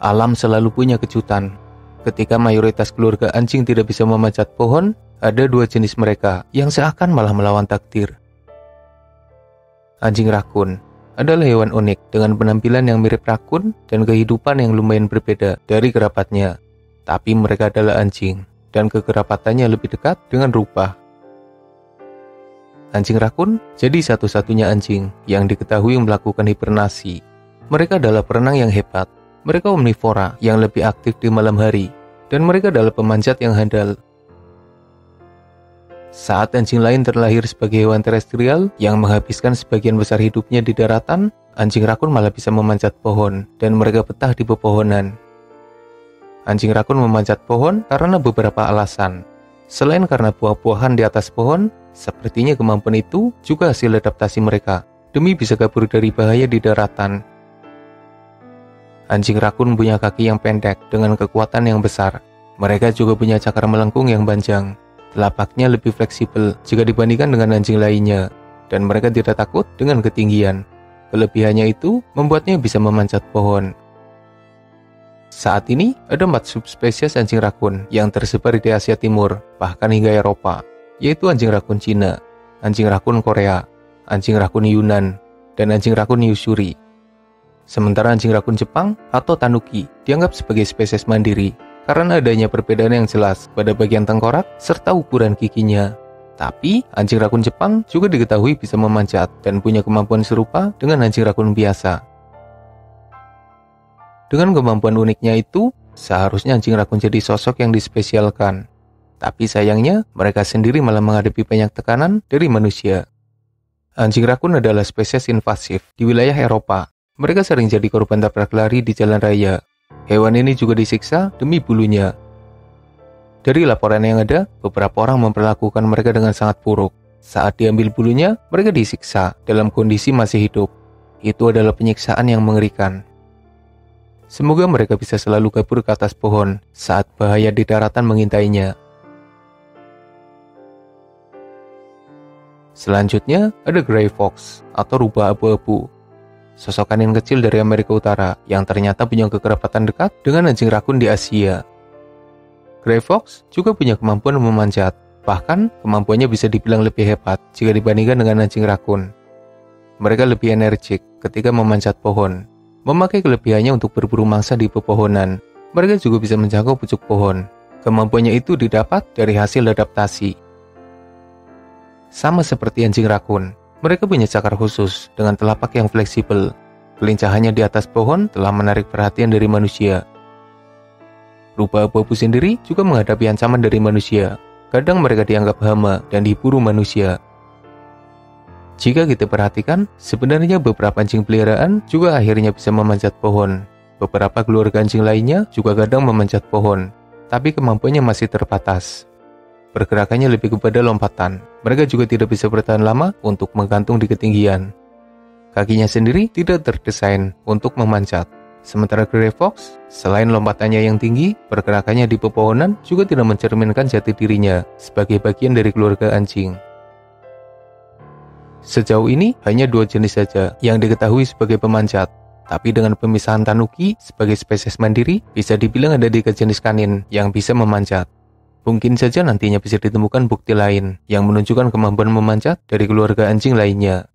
Alam selalu punya kejutan. Ketika mayoritas keluarga anjing tidak bisa memanjat pohon, ada dua jenis mereka yang seakan malah melawan takdir. Anjing rakun adalah hewan unik dengan penampilan yang mirip rakun dan kehidupan yang lumayan berbeda dari kerabatnya. Tapi mereka adalah anjing dan kekerabatannya lebih dekat dengan rupa. Anjing rakun jadi satu-satunya anjing yang diketahui melakukan hibernasi. Mereka adalah perenang yang hebat. Mereka omnivora yang lebih aktif di malam hari, dan mereka adalah pemanjat yang handal. Saat anjing lain terlahir sebagai hewan terestrial yang menghabiskan sebagian besar hidupnya di daratan, anjing rakun malah bisa memanjat pohon dan mereka betah di pepohonan. Anjing rakun memanjat pohon karena beberapa alasan. Selain karena buah-buahan di atas pohon, sepertinya kemampuan itu juga hasil adaptasi mereka demi bisa kabur dari bahaya di daratan. Anjing rakun punya kaki yang pendek dengan kekuatan yang besar. Mereka juga punya cakar melengkung yang panjang. Telapaknya lebih fleksibel jika dibandingkan dengan anjing lainnya, dan mereka tidak takut dengan ketinggian. Kelebihannya itu membuatnya bisa memanjat pohon. Saat ini ada 4 subspesies anjing rakun yang tersebar di Asia Timur, bahkan hingga Eropa, yaitu anjing rakun Cina, anjing rakun Korea, anjing rakun Yunan, dan anjing rakun Ussuri. Sementara anjing rakun Jepang atau Tanuki dianggap sebagai spesies mandiri karena adanya perbedaan yang jelas pada bagian tengkorak serta ukuran giginya. Tapi, anjing rakun Jepang juga diketahui bisa memanjat dan punya kemampuan serupa dengan anjing rakun biasa. Dengan kemampuan uniknya itu, seharusnya anjing rakun jadi sosok yang dispesialkan. Tapi sayangnya, mereka sendiri malah menghadapi banyak tekanan dari manusia. Anjing rakun adalah spesies invasif di wilayah Eropa. Mereka sering jadi korban tabrak lari di jalan raya. Hewan ini juga disiksa demi bulunya. Dari laporan yang ada, beberapa orang memperlakukan mereka dengan sangat buruk. Saat diambil bulunya, mereka disiksa dalam kondisi masih hidup. Itu adalah penyiksaan yang mengerikan. Semoga mereka bisa selalu kabur ke atas pohon saat bahaya di daratan mengintainya. Selanjutnya, ada Gray Fox atau rubah abu-abu. Sosok kanin kecil dari Amerika Utara yang ternyata punya kekerabatan dekat dengan anjing rakun di Asia. Gray Fox juga punya kemampuan memanjat, bahkan kemampuannya bisa dibilang lebih hebat jika dibandingkan dengan anjing rakun. Mereka lebih energik ketika memanjat pohon, memakai kelebihannya untuk berburu mangsa di pepohonan. Mereka juga bisa menjangkau pucuk pohon. Kemampuannya itu didapat dari hasil adaptasi. Sama seperti anjing rakun, mereka punya cakar khusus dengan telapak yang fleksibel. Kelincahannya di atas pohon telah menarik perhatian dari manusia. Rubah abu-abu sendiri juga menghadapi ancaman dari manusia. Kadang mereka dianggap hama dan diburu manusia. Jika kita perhatikan, sebenarnya beberapa anjing peliharaan juga akhirnya bisa memanjat pohon. Beberapa keluarga anjing lainnya juga kadang memanjat pohon, tapi kemampuannya masih terbatas. Pergerakannya lebih kepada lompatan. Mereka juga tidak bisa bertahan lama untuk menggantung di ketinggian. Kakinya sendiri tidak terdesain untuk memanjat. Sementara Gray Fox, selain lompatannya yang tinggi, pergerakannya di pepohonan juga tidak mencerminkan jati dirinya sebagai bagian dari keluarga anjing. Sejauh ini, hanya 2 jenis saja yang diketahui sebagai pemanjat. Tapi dengan pemisahan Tanuki sebagai spesies mandiri, bisa dibilang ada 3 jenis kanin yang bisa memanjat. Mungkin saja nantinya bisa ditemukan bukti lain yang menunjukkan kemampuan memanjat dari keluarga anjing lainnya.